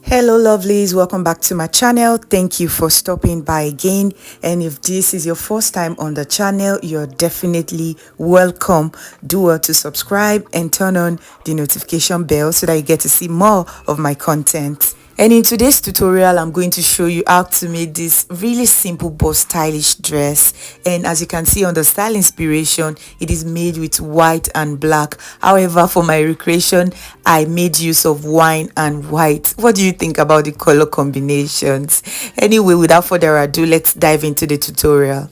Hello lovelies, welcome back to my channel. Thank you for stopping by again, and if this is your first time on the channel, you're definitely welcome. Do well to subscribe and turn on the notification bell so that you get to see more of my content. And in today's tutorial, I'm going to show you how to make this really simple but stylish dress. And as you can see on the style inspiration, it is made with white and black. However, for my recreation, I made use of wine and white. What do you think about the color combinations? Anyway, without further ado, let's dive into the tutorial.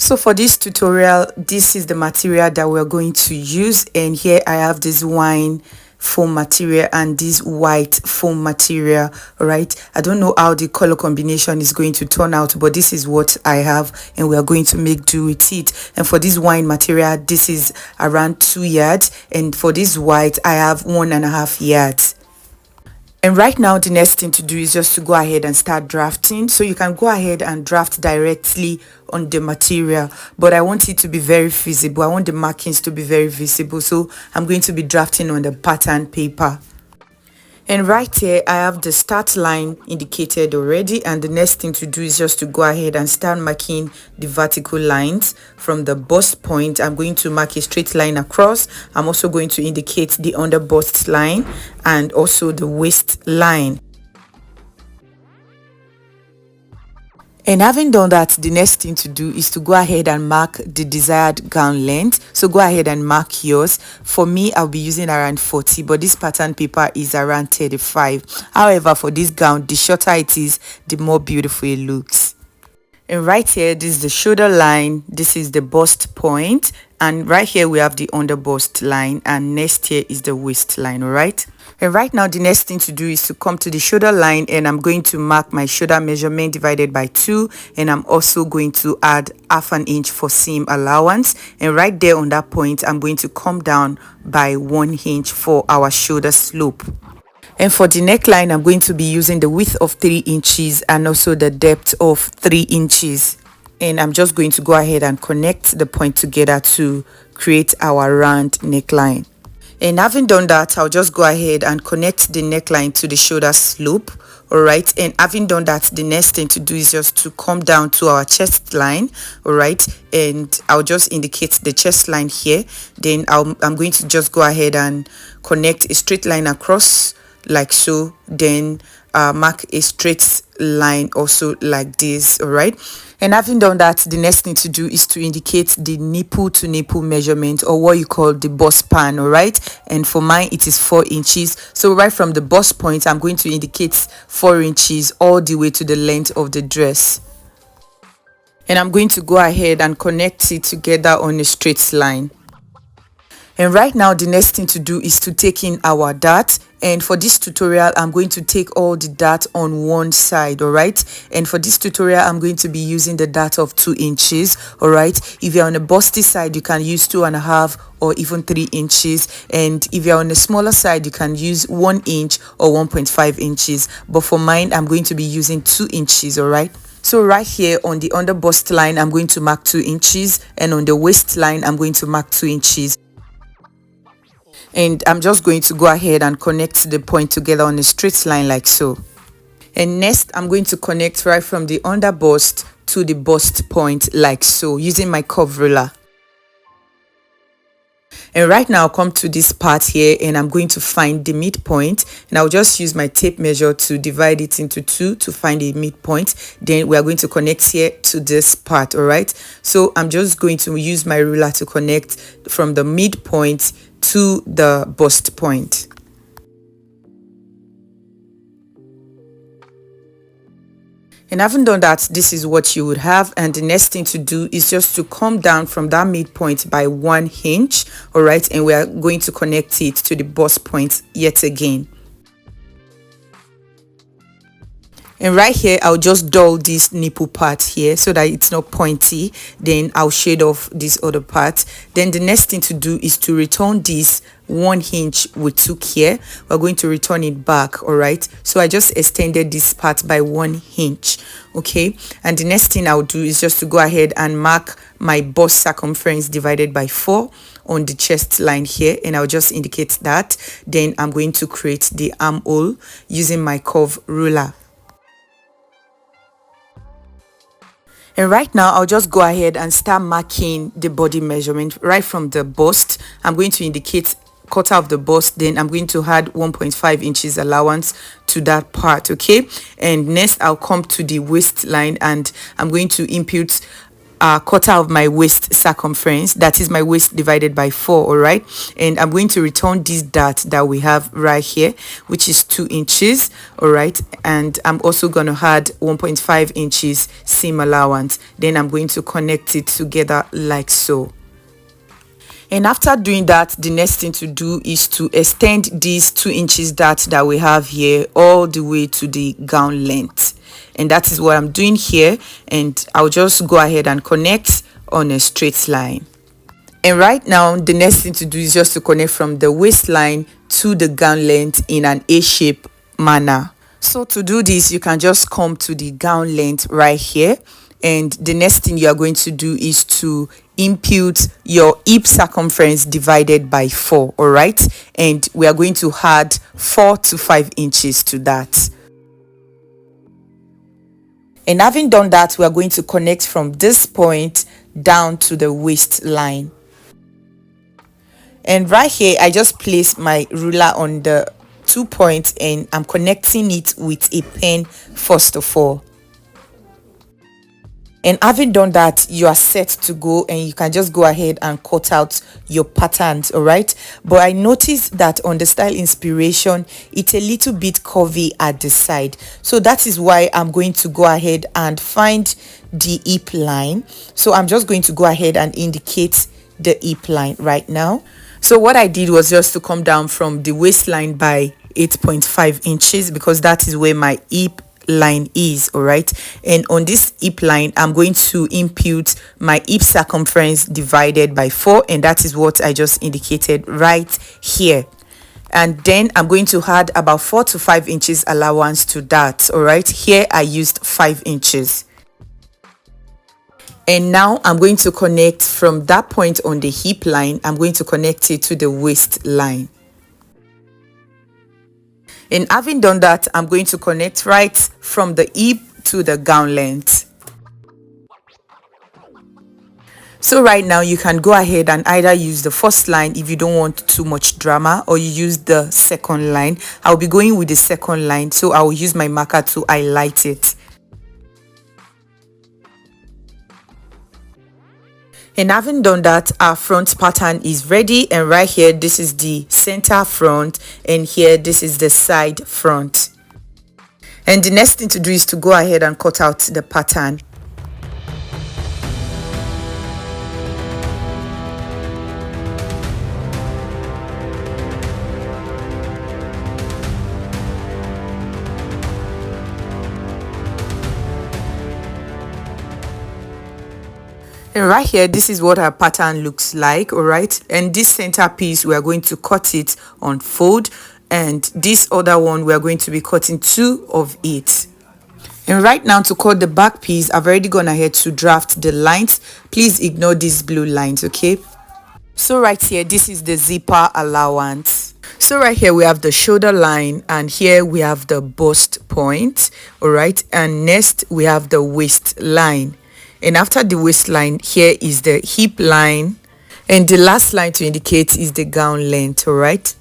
So for this tutorial, this is the material that we're going to use, and here I have this wine foam material and this white foam material. All right, I don't know how the color combination is going to turn out, but this is what I have and we are going to make do with it. And for this wine material, this is around 2 yards, and for this white I have 1.5 yards. And right now the next thing to do is just to go ahead and start drafting. So you can go ahead and draft directly on the material, but I want it to be very visible. I want the markings to be very visible, so I'm going to be drafting on the pattern paper. And right here I have the start line indicated already, and the next thing to do is just to go ahead and start marking the vertical lines. From the bust point, I'm going to mark a straight line across. I'm also going to indicate the under bust line and also the waist line. And having done that, the next thing to do is to go ahead and mark the desired gown length. So go ahead and mark yours. For me, I'll be using around 40, but this pattern paper is around 35. However, for this gown, the shorter it is, the more beautiful it looks. And right here, this is the shoulder line, this is the bust point, and right here we have the under bust line, and next here is the waist line. All right, and right now the next thing to do is to come to the shoulder line, and I'm going to mark my shoulder measurement divided by 2, and I'm also going to add ½ an inch for seam allowance. And right there on that point, I'm going to come down by 1 inch for our shoulder slope. And for the neckline, I'm going to be using the width of 3 inches and also the depth of 3 inches. And I'm just going to go ahead and connect the point together to create our round neckline. And having done that, I'll just go ahead and connect the neckline to the shoulder slope. All right, and having done that, the next thing to do is just to come down to our chest line. All right, and I'll just indicate the chest line here. Then I'm going to just go ahead and connect a straight line across like so, then mark a straight line also like this. All right, and having done that, the next thing to do is to indicate the nipple to nipple measurement, or what you call the bust span. All right, and for mine it is 4 inches. So right from the bust point, I'm going to indicate 4 inches all the way to the length of the dress, and I'm going to go ahead and connect it together on a straight line. And right now the next thing to do is to take in our dart, and for this tutorial I'm going to take all the dart on one side. All right, and for this tutorial I'm going to be using the dart of 2 inches. All right, if you're on a busty side, you can use 2.5 or even 3 inches, and if you're on the smaller side, you can use 1 inch or 1.5 inches, but for mine I'm going to be using 2 inches. All right, so right here on the under bust line, I'm going to mark 2 inches, and on the waist line I'm going to mark 2 inches. And I'm just going to go ahead and connect the point together on a straight line like so. And next I'm going to connect right from the under bust to the bust point like so, using my curve ruler. And right now I'll come to this part here, and I'm going to find the midpoint, and I'll just use my tape measure to divide it into 2 to find the midpoint. Then we are going to connect here to this part. All right, so I'm just going to use my ruler to connect from the midpoint to the bust point. And having done that, this is what you would have, and the next thing to do is just to come down from that midpoint by 1 inch. All right, and we are going to connect it to the bust point yet again. And right here, I'll just dull this nipple part here so that it's not pointy. Then I'll shade off this other part. Then the next thing to do is to return this 1 inch we took here. We're going to return it back. All right, so I just extended this part by 1 inch. Okay, and the next thing I'll do is just to go ahead and mark my bust circumference divided by 4 on the chest line here, and I'll just indicate that. Then I'm going to create the armhole using my curve ruler. And right now, I'll just go ahead and start marking the body measurement right from the bust. I'm going to indicate quarter of the bust, then I'm going to add 1.5 inches allowance to that part. Okay, and next I'll come to the waistline and I'm going to impute a quarter of my waist circumference, that is my waist divided by 4. All right, and I'm going to return this dart that we have right here, which is 2 inches. All right, and I'm also going to add 1.5 inches seam allowance. Then I'm going to connect it together like so. And after doing that, the next thing to do is to extend these 2 inches dart that we have here all the way to the gown length. And that is what I'm doing here, and I'll just go ahead and connect on a straight line. And right now, the next thing to do is just to connect from the waistline to the gown length in an A-shape manner. So to do this, you can just come to the gown length right here, and the next thing you are going to do is to impute your hip circumference divided by 4. All right, and we are going to add 4 to 5 inches to that. And having done that, we are going to connect from this point down to the waistline. And right here, I just place my ruler on the 2 points and I'm connecting it with a pen first of all. And having done that, you are set to go, and you can just go ahead and cut out your patterns. All right, but I noticed that on the style inspiration, it's a little bit curvy at the side, so that is why I'm going to go ahead and find the hip line. So I'm just going to go ahead and indicate the hip line right now. So what I did was just to come down from the waistline by 8.5 inches because that is where my hip line is. All right, and on this hip line I'm going to impute my hip circumference divided by 4, and that is what I just indicated right here. And then I'm going to add about 4 to 5 inches allowance to that. All right, here I used 5 inches. And now I'm going to connect from that point on the hip line. I'm going to connect it to the waistline. And having done that, I'm going to connect right from the hip to the gown length. So right now you can go ahead and either use the first line if you don't want too much drama, or you use the second line. I'll be going with the second line, so I will use my marker to highlight it. And having done that, our front pattern is ready, and right here this is the center front, and here this is the side front. And the next thing to do is to go ahead and cut out the pattern. And right here, this is what our pattern looks like. All right, and this center piece we are going to cut it on fold, and this other one we are going to be cutting 2 of it. And right now, to cut the back piece, I've already gone ahead to draft the lines. Please ignore these blue lines. Okay, so right here, this is the zipper allowance. So right here we have the shoulder line, and here we have the bust point. All right, and next we have the waistline. And after the waistline, here is the hip line, and the last line to indicate is the gown length. All right,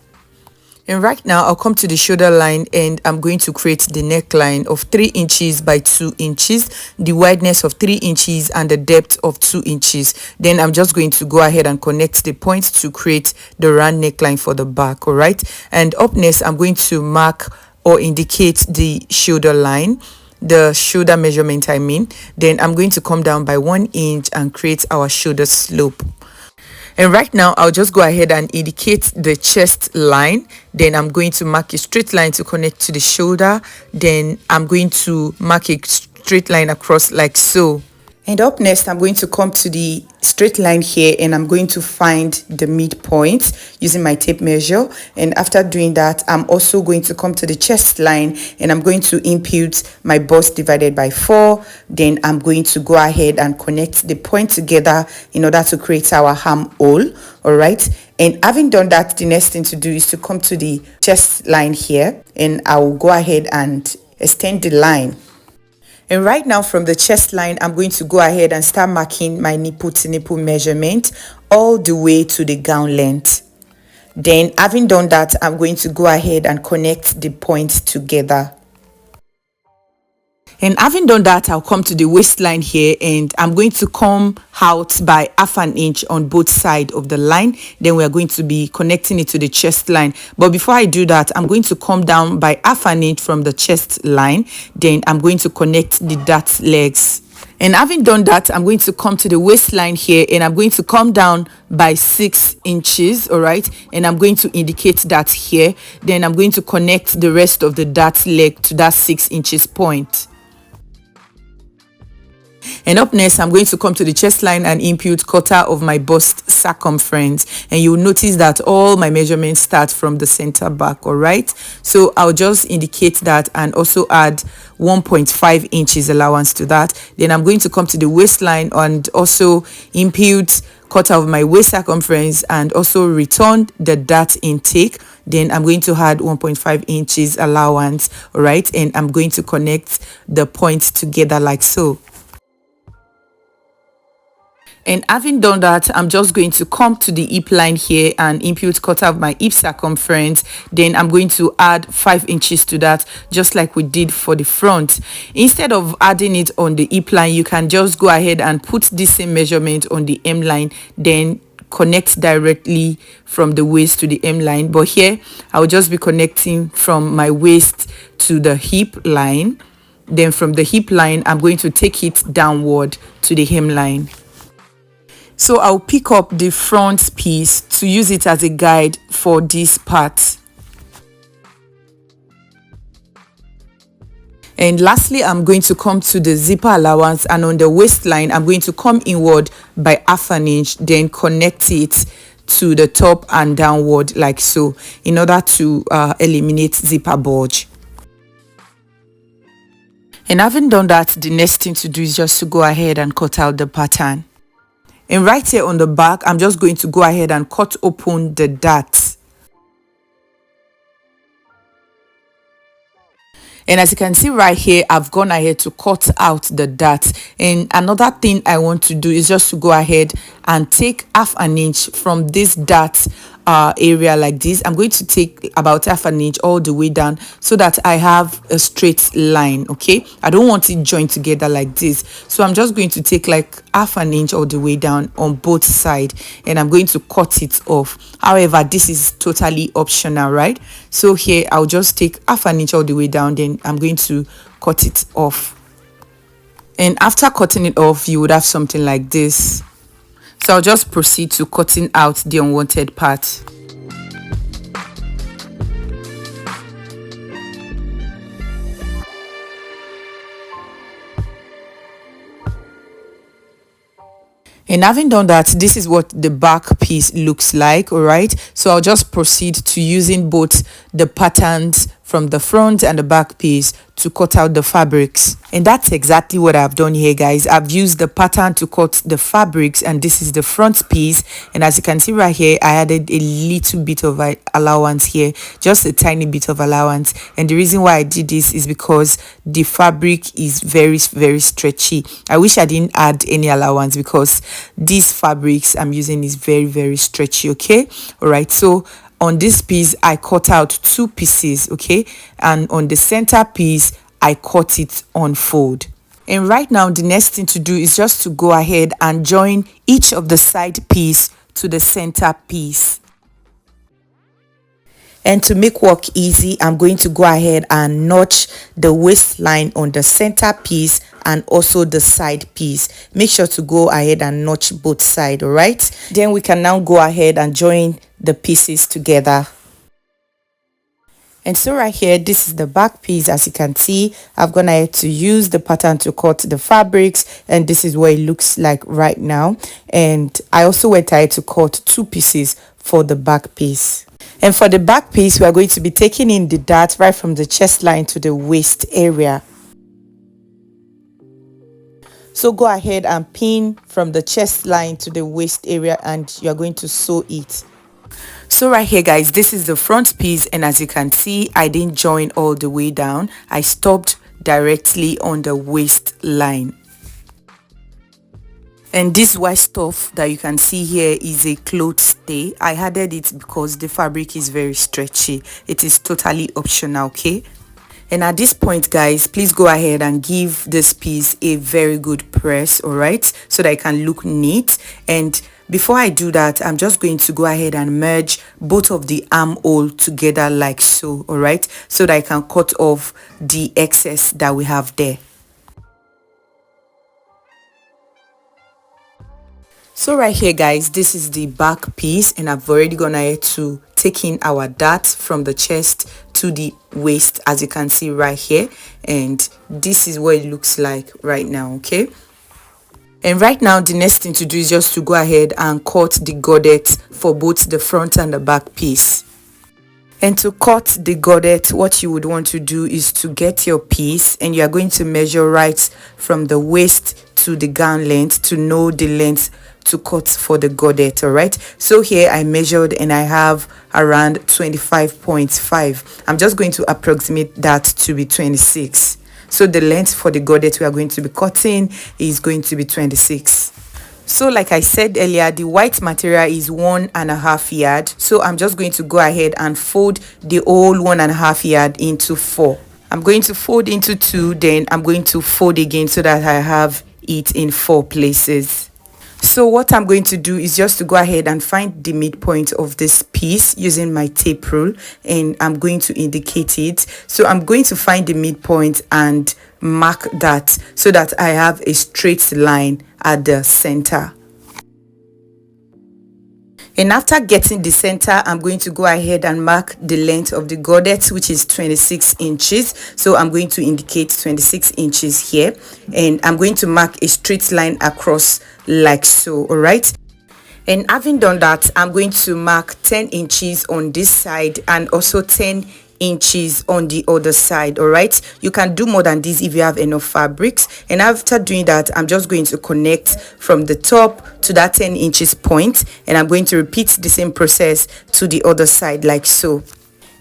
and right now I'll come to the shoulder line, and I'm going to create the neckline of 3 inches by 2 inches, the wideness of 3 inches and the depth of 2 inches. Then I'm just going to go ahead and connect the points to create the round neckline for the back. All right, and up next I'm going to mark or indicate the shoulder line, the shoulder measurement I mean. Then I'm going to come down by 1 inch and create our shoulder slope. And right now I'll just go ahead and indicate the chest line. Then I'm going to mark a straight line to connect to the shoulder. Then I'm going to mark a straight line across like so. And up next, I'm going to come to the straight line here and I'm going to find the midpoint using my tape measure. And after doing that, I'm also going to come to the chest line and I'm going to impute my bust divided by 4. Then I'm going to go ahead and connect the point together in order to create our armhole. All right. And having done that, the next thing to do is to come to the chest line here and I will go ahead and extend the line. And right now from the chest line, I'm going to go ahead and start marking my nipple to nipple measurement all the way to the gown length. Then having done that, I'm going to go ahead and connect the points together. And having done that, I'll come to the waistline here and I'm going to come out by ½ an inch on both sides of the line. Then we are going to be connecting it to the chest line. But before I do that, I'm going to come down by ½ an inch from the chest line. Then I'm going to connect the dart legs. And having done that, I'm going to come to the waistline here and I'm going to come down by 6 inches, all right? And I'm going to indicate that here. Then I'm going to connect the rest of the dart leg to that 6 inches point. And up next, I'm going to come to the chest line and impute quarter of my bust circumference. And you'll notice that all my measurements start from the center back, all right? So I'll just indicate that and also add 1.5 inches allowance to that. Then I'm going to come to the waistline and also impute quarter of my waist circumference and also return the dart intake. Then I'm going to add 1.5 inches allowance, all right? And I'm going to connect the points together like so. And having done that, I'm just going to come to the hip line here and impute quarter of my hip circumference. Then I'm going to add 5 inches to that, just like we did for the front. Instead of adding it on the hip line, you can just go ahead and put the same measurement on the hem line, then connect directly from the waist to the hem line. But here, I'll just be connecting from my waist to the hip line. Then from the hip line, I'm going to take it downward to the hem line. So I'll pick up the front piece to use it as a guide for this part. And lastly, I'm going to come to the zipper allowance, and on the waistline, I'm going to come inward by ½ an inch, then connect it to the top and downward like so in order to eliminate zipper bulge. And having done that, the next thing to do is just to go ahead and cut out the pattern. And right here on the back, I'm just going to go ahead and cut open the darts. And as you can see right here, I've gone ahead to cut out the dart. And another thing I want to do is just to go ahead and take ½ an inch from this dart area like this. I'm going to take about ½ an inch all the way down so that I have a straight line. Okay, I don't want it joined together like this, so I'm just going to take like ½ an inch all the way down on both sides and I'm going to cut it off. However, this is totally optional, right? So here I'll just take ½ an inch all the way down, then I'm going to cut it off. And after cutting it off, you would have something like this. So I'll just proceed to cutting out the unwanted part. And having done that, this is what the back piece looks like, all right? So I'll just proceed to using both the patterns from the front and the back piece to cut out the fabrics. And that's exactly what I've done here, guys. I've used the pattern to cut the fabrics, and this is the front piece. And as you can see right here, I added a little bit of allowance here, just a tiny bit of allowance. And the reason why I did this is because the fabric is very, very stretchy. I wish I didn't add any allowance because these fabrics I'm using is very, very stretchy. Okay, all right. So on this piece, I cut out 2 pieces, okay? And on the center piece, I cut it on fold. And right now, the next thing to do is just to go ahead and join each of the side piece to the center piece. And to make work easy, I'm going to go ahead and notch the waistline on the center piece and also the side piece. Make sure to go ahead and notch both sides, all right? Then we can now go ahead and join the pieces together. And so right here, this is the back piece. As you can see, I've gone ahead to use the pattern to cut the fabrics, and this is what it looks like right now. And I also went ahead to cut 2 pieces for the back piece. And for the back piece, we are going to be taking in the dart right from the chest line to the waist area. So go ahead and pin from the chest line to the waist area, and you're going to sew it. So right here guys, this is the front piece, and as you can see, I didn't join all the way down. I stopped directly on the waistline. And this white stuff that you can see here is a cloth stay. I added it because the fabric is very stretchy. It is totally optional, okay? And at this point guys, please go ahead and give this piece a very good press, all right, so that it can look neat. And before I do that, I'm just going to go ahead and merge both of the armhole together like so, all right, so that I can cut off the excess that we have there. So right here guys, this is the back piece, and I've already gone ahead to take in our dart from the chest to the waist, as you can see right here. And this is what it looks like right now, okay? And right now, the next thing to do is just to go ahead and cut the godet for both the front and the back piece. And to cut the godet, what you would want to do is to get your piece, and you are going to measure right from the waist to the gown length to know the length to cut for the godet, all right? So here I measured and I have around 25.5. I'm just going to approximate that to be 26. So the length for the godet we are going to be cutting is going to be 26. So like I said earlier, the white material is 1.5 yard. So I'm just going to go ahead and fold the whole 1.5 yard into 4. I'm going to fold into 2, then I'm going to fold again so that I have it in 4 places. So what I'm going to do is just to go ahead and find the midpoint of this piece using my tape rule, and I'm going to indicate it. So I'm going to find the midpoint and mark that so that I have a straight line at the center. And after getting the center, I'm going to go ahead and mark the length of the godet, which is 26 inches. So I'm going to indicate 26 inches here, and I'm going to mark a straight line across like so, all right? And having done that, I'm going to mark 10 inches on this side and also 10 inches on the other side, all right? You can do more than this if you have enough fabrics. And after doing that, I'm just going to connect from the top to that 10 inches point, and I'm going to repeat the same process to the other side like so.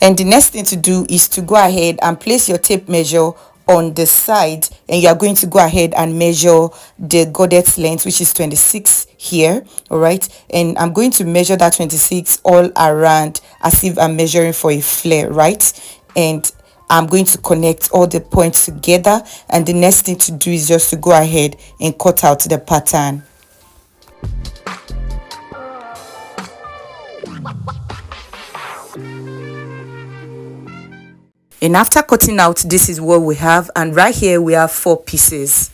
And the next thing to do is to go ahead and place your tape measure on the side, and you are going to go ahead and measure the godet length, which is 26 here, all right? And I'm going to measure that 26 all around as if I'm measuring for a flare, right? And I'm going to connect all the points together, and the next thing to do is just to go ahead and cut out the pattern. And after cutting out, this is what we have, and right here we have 4 pieces.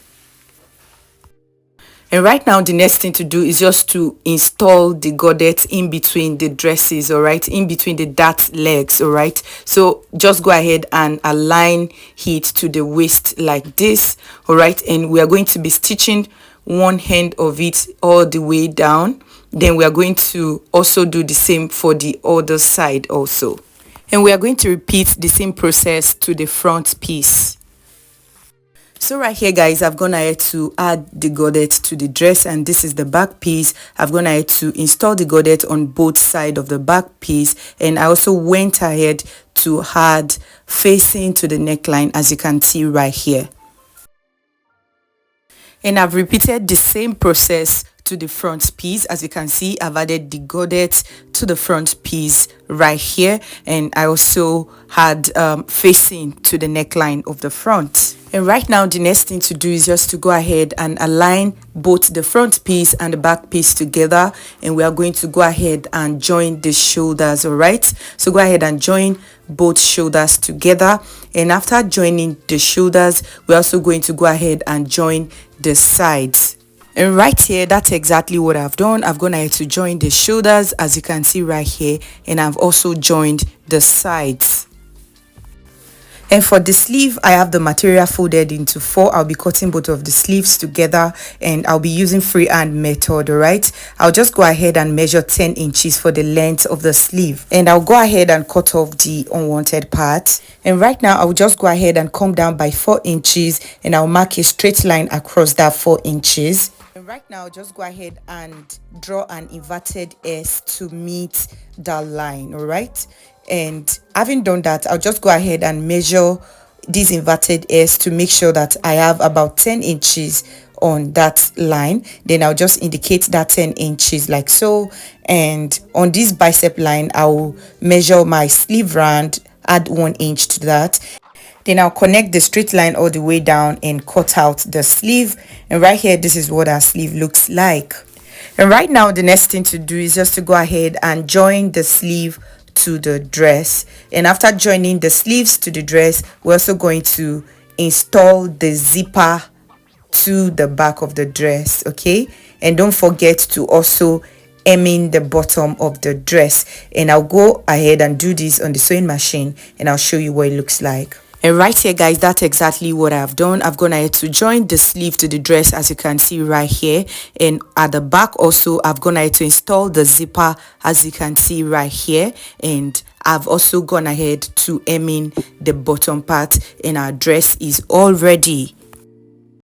And right now the next thing to do is just to install the godet in between the dresses, all right, in between the dart legs, all right? So just go ahead and align it to the waist like this, all right? And we are going to be stitching one end of it all the way down. Then we are going to also do the same for the other side also. And we are going to repeat the same process to the front piece. So right here guys, I've gone ahead to add the godet to the dress, and this is the back piece. I've gone ahead to install the godet on both sides of the back piece, and I also went ahead to add facing to the neckline, as you can see right here. And I've repeated the same process to the front piece. As you can see, I've added the godet to the front piece right here, and I also had facing to the neckline of the front. And right now the next thing to do is just to go ahead and align both the front piece and the back piece together, and we are going to go ahead and join the shoulders. All right, so go ahead and join both shoulders together, and after joining the shoulders we're also going to go ahead and join the sides. And right here, that's exactly what I've done. I've gone ahead to join the shoulders, as you can see right here, and I've also joined the sides. And for the sleeve, I have the material folded into 4. I'll be cutting both of the sleeves together, and I'll be using freehand method. All right, I'll just go ahead and measure 10 inches for the length of the sleeve, and I'll go ahead and cut off the unwanted part. And right now I'll just go ahead and come down by 4 inches, and I'll mark a straight line across that 4 inches. And right now just go ahead and draw an inverted S to meet that line. All right, and having done that, I'll just go ahead and measure this inverted S to make sure that I have about 10 inches on that line. Then I'll just indicate that 10 inches like so, and on this bicep line I'll measure my sleeve round, add 1 inch to that. Then I'll connect the straight line all the way down and cut out the sleeve. And right here, this is what our sleeve looks like. And right now the next thing to do is just to go ahead and join the sleeve to the dress. And after joining the sleeves to the dress, we're also going to install the zipper to the back of the dress. Okay, and don't forget to also hem in the bottom of the dress. And I'll go ahead and do this on the sewing machine, and I'll show you what it looks like. And right here, guys, that's exactly what I've done. I've gone ahead to join the sleeve to the dress, as you can see right here. And at the back also, I've gone ahead to install the zipper, as you can see right here. And I've also gone ahead to hem in the bottom part, and our dress is all ready.